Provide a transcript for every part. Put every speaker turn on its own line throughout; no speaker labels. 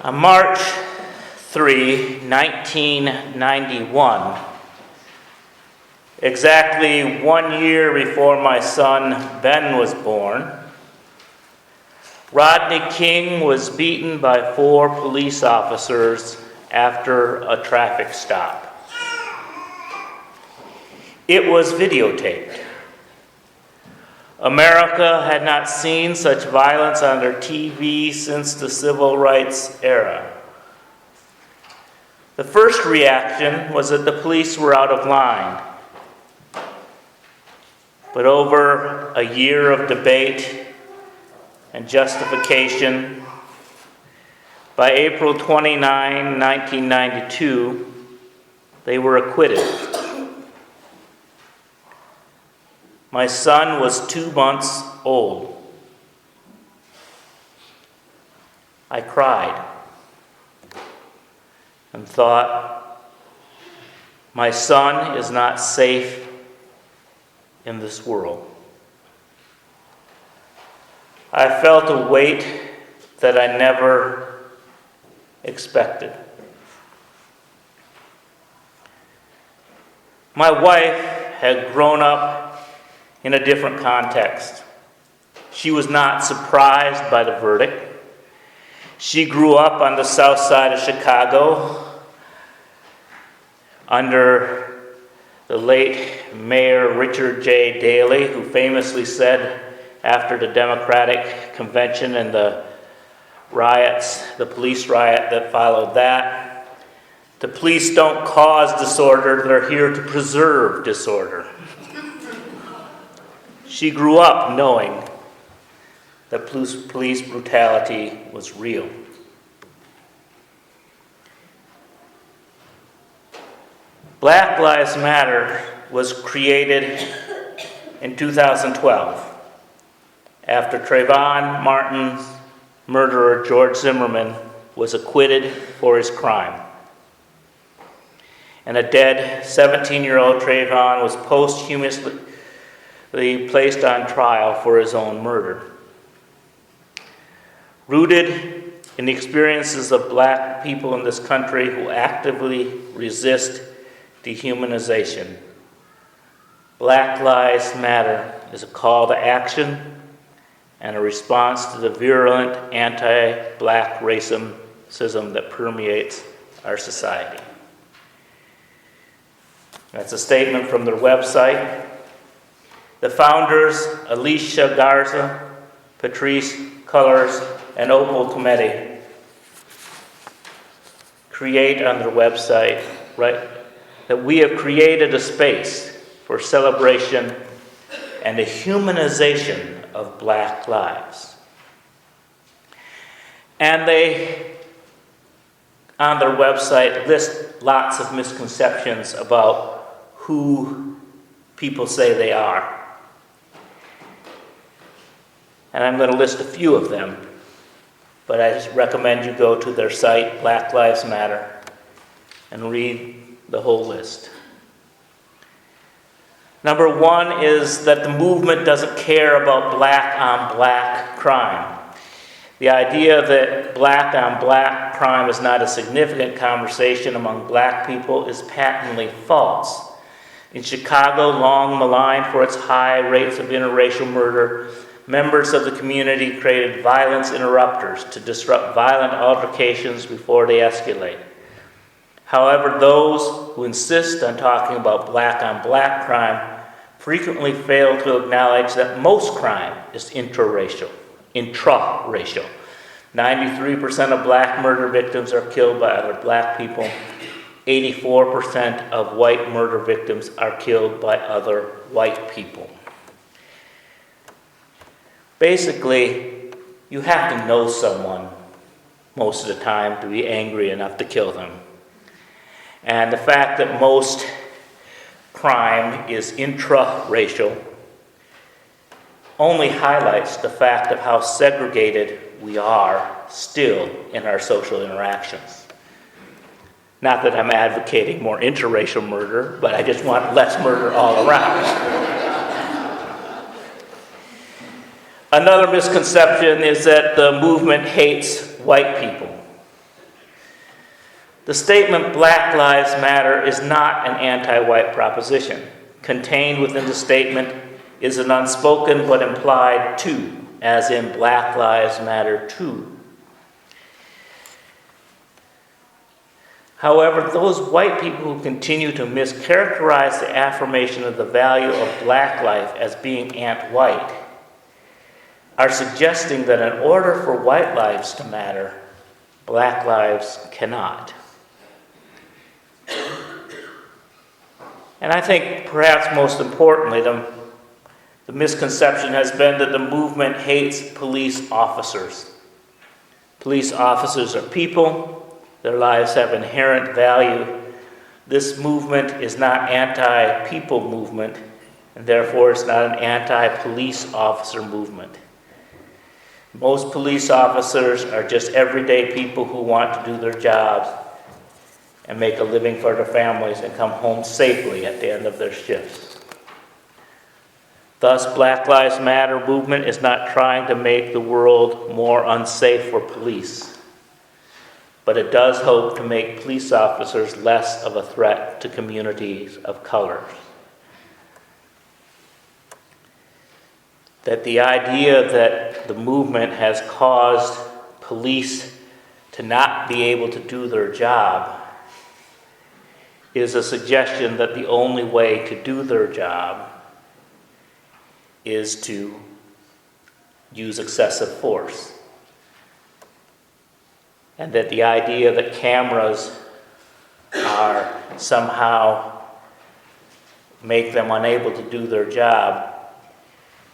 On March 3, 1991, exactly 1 year before my son Ben was born, Rodney King was beaten by 4 police officers after a traffic stop. It was videotaped. America had not seen such violence on their TV since the civil rights era. The first reaction was that the police were out of line. But over a year of debate and justification, by April 29, 1992, they were acquitted. My son was 2 months old. I cried and thought, my son is not safe in this world. I felt a weight that I never expected. My wife had grown up in a different context. She was not surprised by the verdict. She grew up on the south side of Chicago under the late Mayor Richard J. Daley, who famously said after the Democratic Convention and the riots, the police riot that followed that, the police don't cause disorder, they're here to preserve disorder. She grew up knowing that police brutality was real. Black Lives Matter was created in 2012 after Trayvon Martin's murderer, George Zimmerman, was acquitted for his crime. And a dead 17-year-old Trayvon was posthumously placed on trial for his own murder. Rooted in the experiences of black people in this country who actively resist dehumanization, Black Lives Matter is a call to action and a response to the virulent anti-black racism that permeates our society. That's a statement from their website. The founders, Alicia Garza, Patrice Cullors, and Opal Tometi, create on their website, that we have created a space for celebration and a humanization of black lives. And they, on their website, list lots of misconceptions about who people say they are. And I'm going to list a few of them, but I just recommend you go to their site, Black Lives Matter, and read the whole list. Number 1 is that the movement doesn't care about black-on-black crime. The idea that black-on-black crime is not a significant conversation among black people is patently false. In Chicago, long maligned for its high rates of interracial murder, members of the community created violence interrupters to disrupt violent altercations before they escalate. However, those who insist on talking about black-on-black crime frequently fail to acknowledge that most crime is intraracial. 93% of black murder victims are killed by other black people. 84% of white murder victims are killed by other white people. Basically, you have to know someone most of the time to be angry enough to kill them. And the fact that most crime is intraracial only highlights the fact of how segregated we are still in our social interactions. Not that I'm advocating more interracial murder, but I just want less murder all around. Another misconception is that the movement hates white people. The statement Black Lives Matter is not an anti-white proposition. Contained within the statement is an unspoken but implied "to," as in Black Lives Matter too. However, those white people who continue to mischaracterize the affirmation of the value of black life as being anti-white are suggesting that in order for white lives to matter, black lives cannot. And I think perhaps most importantly, the misconception has been that the movement hates police officers. Police officers are people. Their lives have inherent value. This movement is not anti-people movement, and therefore it's not an anti-police officer movement. Most police officers are just everyday people who want to do their jobs and make a living for their families and come home safely at the end of their shifts. Thus, Black Lives Matter movement is not trying to make the world more unsafe for police, but it does hope to make police officers less of a threat to communities of color. That the idea that the movement has caused police to not be able to do their job is a suggestion that the only way to do their job is to use excessive force. And that the idea that cameras are somehow make them unable to do their job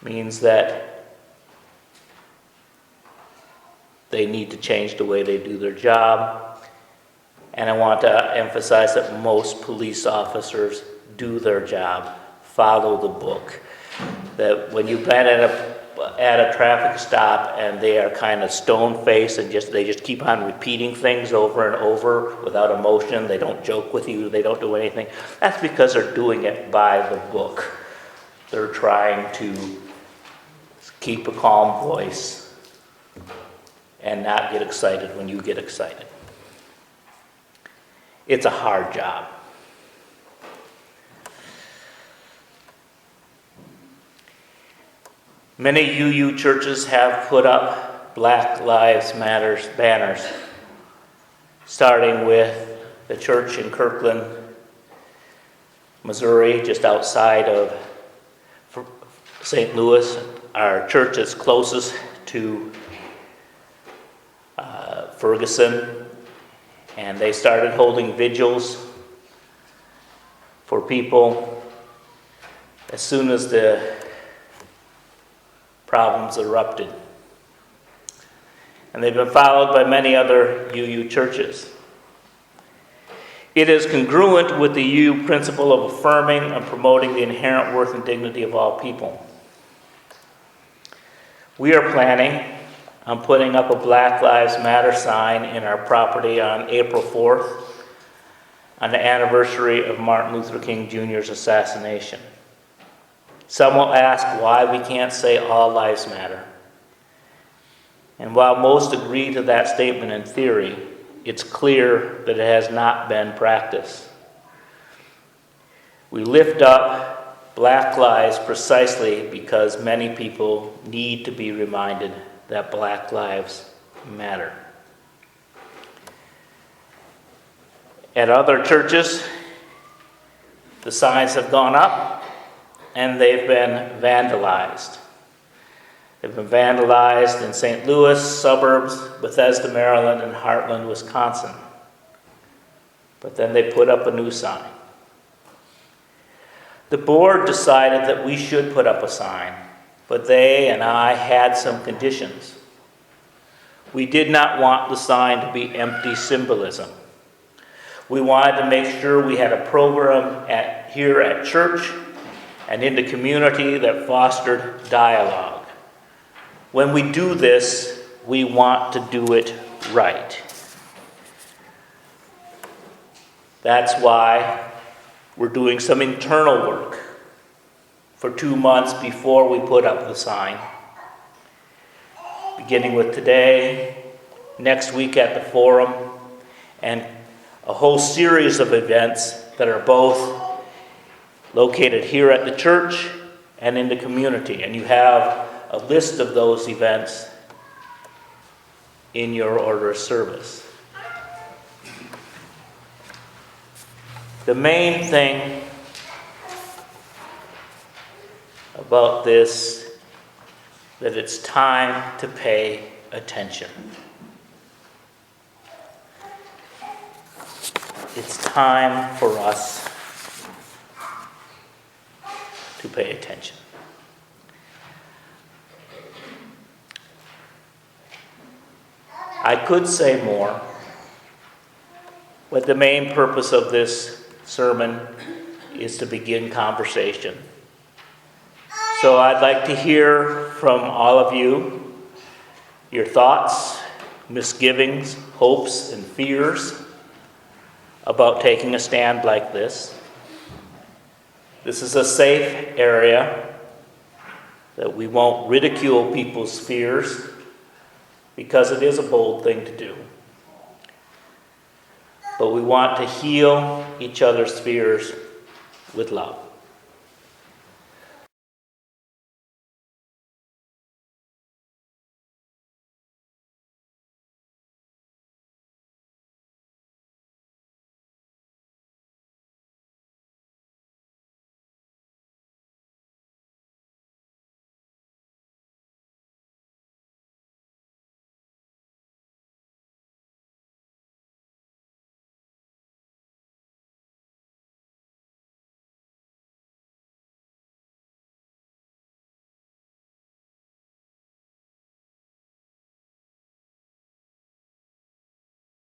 means that they need to change the way they do their job. And I want to emphasize that most police officers do their job, follow the book. That when you've been at a traffic stop and they are kind of stone-faced and they just keep on repeating things over and over without emotion, they don't joke with you, they don't do anything, that's because they're doing it by the book. They're trying to keep a calm voice and not get excited when you get excited. It's a hard job. Many UU churches have put up Black Lives Matter banners, starting with the church in Kirkland, Missouri, just outside of St. Louis. Our church is closest to Ferguson, and they started holding vigils for people as soon as the problems erupted. And they've been followed by many other UU churches. It is congruent with the UU principle of affirming and promoting the inherent worth and dignity of all people. We are planning on putting up a Black Lives Matter sign in our property on April 4th, on the anniversary of Martin Luther King Jr.'s assassination. Some will ask why we can't say all lives matter. And while most agree to that statement in theory, it's clear that it has not been practiced. We lift up black lives precisely because many people need to be reminded that black lives matter. At other churches, the signs have gone up and they've been vandalized. They've been vandalized in St. Louis, suburbs, Bethesda, Maryland, and Heartland, Wisconsin. But then they put up a new sign. The board decided that we should put up a sign, but they and I had some conditions. We did not want the sign to be empty symbolism. We wanted to make sure we had a program here at church and in the community that fostered dialogue. When we do this, we want to do it right. That's why we're doing some internal work for 2 months before we put up the sign. Beginning with today, next week at the forum, and a whole series of events that are both located here at the church and in the community. And you have a list of those events in your order of service. The main thing about this, that it's time to pay attention. It's time for us to pay attention. I could say more, but the main purpose of this sermon is to begin conversation. So I'd like to hear from all of you, your thoughts, misgivings, hopes, and fears about taking a stand like this. This is a safe area that we won't ridicule people's fears because it is a bold thing to do. But we want to heal each other's fears with love.